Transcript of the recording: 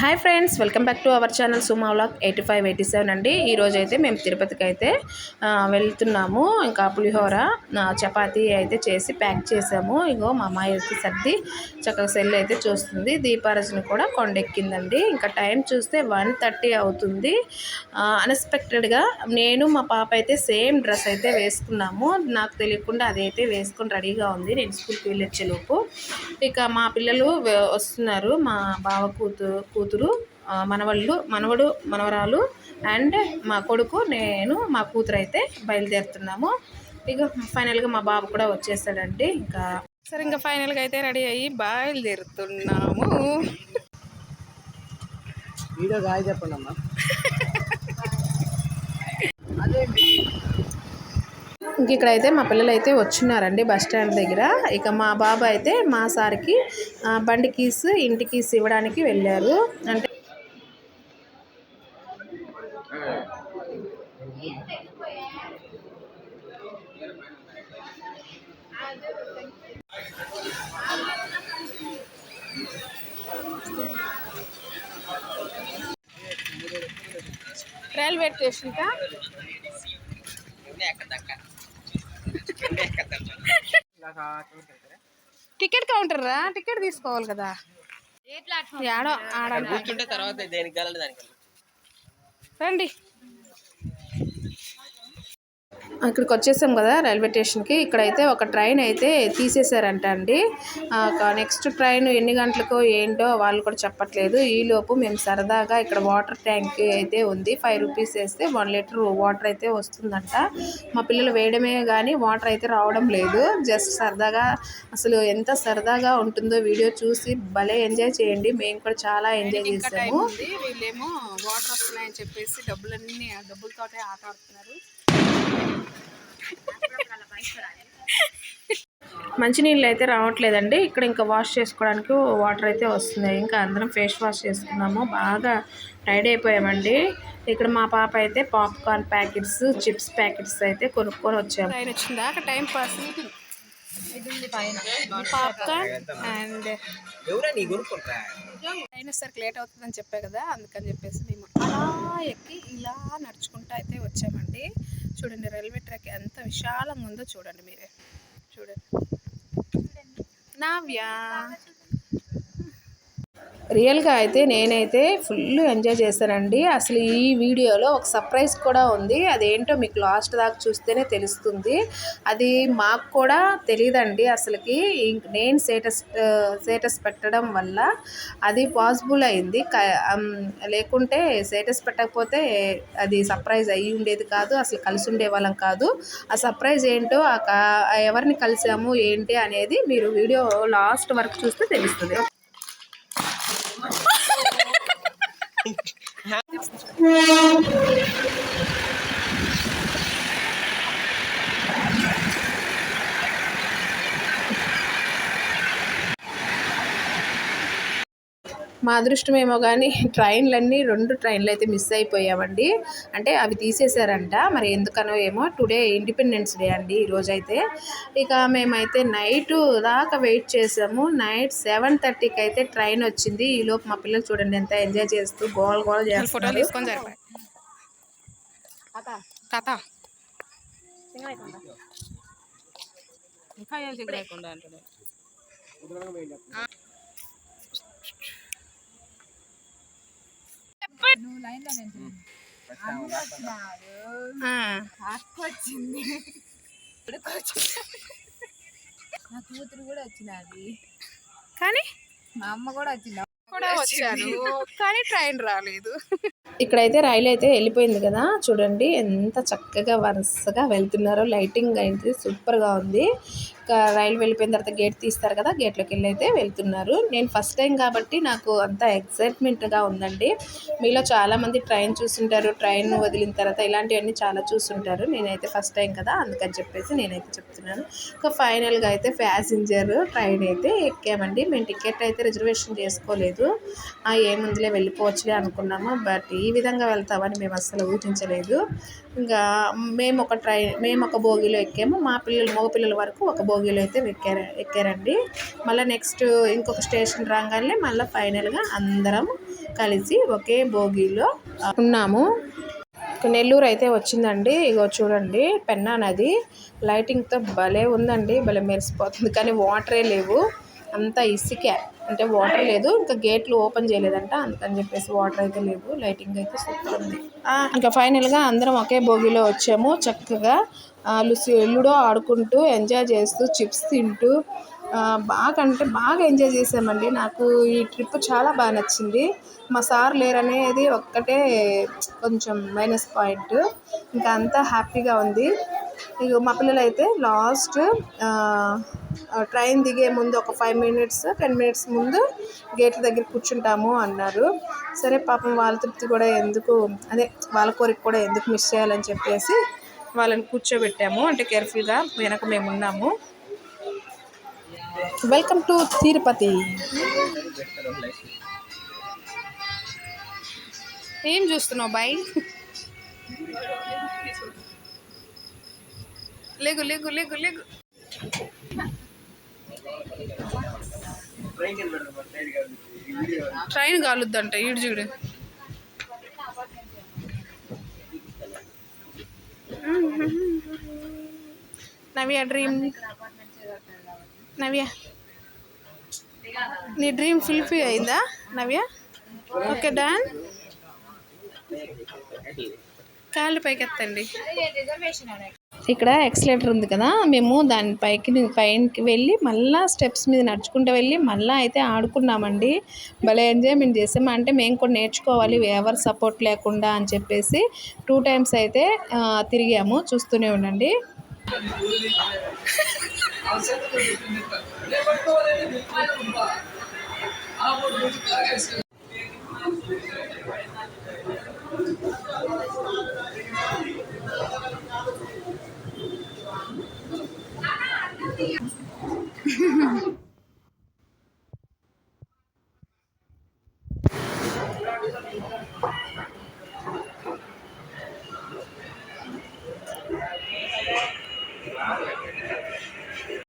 Hi friends, welcome back to our channel Suma vlog 8587 అండి. ఈరోజు అయితే మేము తిరుపతికి అయితే వెళ్తున్నాము. ఇంకా పులిహోర చపాతీ అయితే చేసి ప్యాక్ చేసాము. ఇగో మా అమ్మాయి అయితే సర్ది చక్కగా సెల్ అయితే చూస్తుంది. దీపారజన కూడా కొండెక్కిందండి. ఇంకా టైం చూస్తే 1:30 అవుతుంది. అన్ఎక్స్పెక్టెడ్గా నేను మా పాప అయితే సేమ్ డ్రెస్ అయితే వేసుకున్నాము. నాకు తెలియకుండా అదైతే వేసుకొని రెడీగా ఉంది నేను స్కూల్కి వెళ్ళొచ్చేలోపు. ఇక మా పిల్లలు వస్తున్నారు. మా బావ కూతురు మనవడు మనవరాలు అండ్ మా కొడుకు నేను మా కూతురు అయితే బయలుదేరుతున్నాము. ఇక ఫైనల్గా మా బాబు కూడా వచ్చేసాడండి. ఇంకా ఫైనల్గా అయితే రెడీ అయ్యి బయలుదేరుతున్నాము. ఇంక ఇక్కడైతే మా పిల్లలు అయితే వచ్చినారండి బస్ స్టాండ్ దగ్గర. ఇక మా బాబు అయితే మా సార్కి బండి కీస్ ఇంటి కీస్ ఇవ్వడానికి వెళ్ళారు. అంటే రైల్వే స్టేషన్కా టికెట్ కౌంటర్ రా, టికెట్ తీసుకోవాలి కదా. రండి, ఇక్కడికి వచ్చేసాం కదా రైల్వే స్టేషన్కి. ఇక్కడైతే ఒక ట్రైన్ అయితే తీసేశారంట అండి. నెక్స్ట్ ట్రైన్ ఎన్ని గంటలకో ఏంటో వాళ్ళు కూడా చెప్పట్లేదు. ఈలోపు మేము సరదాగా ఇక్కడ వాటర్ ట్యాంక్ అయితే ఉంది. 5 రూపీస్ వేస్తే 1 లీటర్ వాటర్ అయితే వస్తుందంట. మా పిల్లలు వేయడమే కానీ వాటర్ అయితే రావడం లేదు. జస్ట్ సరదాగా, అసలు ఎంత సరదాగా ఉంటుందో వీడియో చూసి భలే ఎంజాయ్ చేయండి. మేము కూడా చాలా ఎంజాయ్ చేసాము. వీళ్ళేమో వాటర్ వస్తున్నాయని చెప్పేసి డబ్బులతోటే ఆట ఆడుతున్నారు. మంచినీళ్ళు అయితే రావట్లేదండి ఇక్కడ. ఇంకా వాష్ చేసుకోవడానికి వాటర్ అయితే వస్తున్నాయి. ఇంకా అందరం ఫేస్ వాష్ చేసుకున్నాము. బాగా టైర్డ్ అయిపోయామండి. ఇక్కడ మా పాప అయితే పాప్కార్న్ ప్యాకెట్స్, చిప్స్ ప్యాకెట్స్ అయితే కొనుక్కొని వచ్చాము. ట్రైన్ వచ్చిందాక time pass popcorn and train వచ్చేసరికి లేట్ అవుతుందని చెప్పా కదా, అందుకని చెప్పేసి మేము అలా ఎక్కి ఇలా నడుచుకుంటూ అయితే వచ్చామండి. చూడండి రైల్వే ట్రాక్ ఎంత విశాలంగా ఉందో చూడండి, మీరే చూడండి. నావ్యా రియల్గా అయితే నేనైతే ఫుల్ ఎంజాయ్ చేశానండి. అసలు ఈ వీడియోలో ఒక సర్ప్రైజ్ కూడా ఉంది. అదేంటో మీకు లాస్ట్ దాకా చూస్తేనే తెలుస్తుంది. అది మాకు కూడా తెలియదండి అసలుకి. నేను స్టేటస్ పెట్టడం వల్ల అది పాసిబుల్ అయింది. లేకుంటే స్టేటస్ పెట్టకపోతే అది సర్ప్రైజ్ అయ్యి ఉండేది కాదు. అసలు కలిసి ఉండే వాళ్ళం కాదు. ఆ సర్ప్రైజ్ ఏంటో, ఎవరిని కలిసాము ఏంటి అనేది మీరు వీడియో లాస్ట్ వరకు చూస్తే తెలుస్తుంది. మా అదృష్టమేమో కానీ ట్రైన్లన్నీ 2 ట్రైన్లు అయితే మిస్ అయిపోయామండి. అంటే అవి తీసేశారంట, మరి ఎందుకనో ఏమో. టుడే ఇండిపెండెన్స్ డే అండి ఈరోజైతే. ఇక మేమైతే నైట్ దాకా వెయిట్ చేసాము. నైట్ 7:30కి అయితే ట్రైన్ వచ్చింది. ఈలోపు మా పిల్లలు చూడండి ఎంత ఎంజాయ్ చేస్తూ గోల్ చేస్తారు. వచ్చింది నా కూతురు కూడా వచ్చినది, కానీ మా అమ్మ కూడా వచ్చాను కానీ ట్రైన్ రాలేదు. ఇక్కడైతే రైలు అయితే వెళ్ళిపోయింది కదా, చూడండి ఎంత చక్కగా వరుసగా వెళ్తున్నారో. లైటింగ్ అయితే సూపర్గా ఉంది. ఇంకా రైలు వెళ్ళిపోయిన తర్వాత గేట్ తీస్తారు కదా, గేట్లోకి వెళ్ళి అయితే వెళ్తున్నారు. నేను ఫస్ట్ టైం కాబట్టి నాకు అంత ఎక్సైట్మెంట్గా ఉందండి. మీలో చాలామంది ట్రైన్ చూస్తుంటారు, ట్రైన్ వదిలిన తర్వాత ఇలాంటివన్నీ చాలా చూస్తుంటారు. నేనైతే ఫస్ట్ టైం కదా, అందుకని చెప్పేసి నేనైతే చెప్తున్నాను. ఇంకా ఫైనల్గా అయితే ప్యాసింజర్ ట్రైన్ అయితే ఎక్కామండి. మేము టికెట్ అయితే రిజర్వేషన్ చేసుకోలేదు. ఏముందిలే వెళ్ళిపోవచ్చులే అనుకున్నాము. బట్ ఈ విధంగా వెళ్తామని మేము అస్సలు ఊహించలేదు. ఇంకా మేము ఒక బోగీలో ఎక్కాము. మా మగ పిల్లల వరకు ఒక బోగీలో అయితే ఎక్కారండి. మళ్ళీ నెక్స్ట్ ఇంకొక స్టేషన్ రాగానే మళ్ళీ ఫైనల్గా అందరం కలిసి ఒకే భోగిలో ఉన్నాము. నెల్లూరు అయితే వచ్చిందండి. ఇగో చూడండి, పెన్నా నది లైటింగ్తో భలే ఉందండి, భలే మెరిసిపోతుంది. కానీ వాటరే లేవు, అంతా ఇసుకే, అంటే వాటర్ లేదు. ఇంకా గేట్లు ఓపెన్ చేయలేదంట, అందుకని చెప్పేసి వాటర్ అయితే లేవు. లైటింగ్ అయితే సూపర్ ఉంది. ఇంకా ఫైనల్గా అందరం ఒకే భోగిలో వచ్చాము. చక్కగా లూడో ఆడుకుంటూ ఎంజాయ్ చేస్తూ చిప్స్ తింటూ బాగా అంటే బాగా ఎంజాయ్ చేసామండి. నాకు ఈ ట్రిప్ చాలా బాగా నచ్చింది. మా సార్ లేరనేది ఒక్కటే కొంచెం మైనస్ పాయింట్, ఇంకా అంతా హ్యాపీగా ఉంది. ఇక మా పిల్లలు అయితే లాస్ట్ ట్రైన్ దిగే ముందు ఒక 5 minutes 10 minutes ముందు గేట్ల దగ్గర కూర్చుంటాము అన్నారు. సరే పాపం వాళ్ళ తృప్తి కూడా ఎందుకు, అదే వాళ్ళ కోరిక కూడా ఎందుకు మిస్ చేయాలని చెప్పేసి వాళ్ళని కూర్చోబెట్టాము. అంటే కేర్ఫుల్గా వెనక మేము ఉన్నాము. Welcome to Tirupati. ఏం చూస్తున్నావు బాయ్? లేగు లేగు లేగు లేగు. ట్రైన్ కాలుద్దంట ఈడు చూడు. నవ్య డ్రీమ్, నవ్య నీ డ్రీమ్ ఫుల్ఫిల్ అయిందా నవ్య? Okay done. కాళ్ళు పైకి ఎత్తండి. ఇక్కడ ఎక్సలేటర్ ఉంది కదా, మేము దాని పైకి వెళ్ళి మళ్ళీ స్టెప్స్ మీద నడుచుకుంటూ వెళ్ళి మళ్ళీ అయితే ఆడుకున్నామండి. భలే ఎంజాయ్మెంట్ చేసాము. అంటే మేము కూడా నేర్చుకోవాలి ఎవరు సపోర్ట్ లేకుండా అని చెప్పేసి 2 times అయితే తిరిగాము. చూస్తూనే ఉండండి.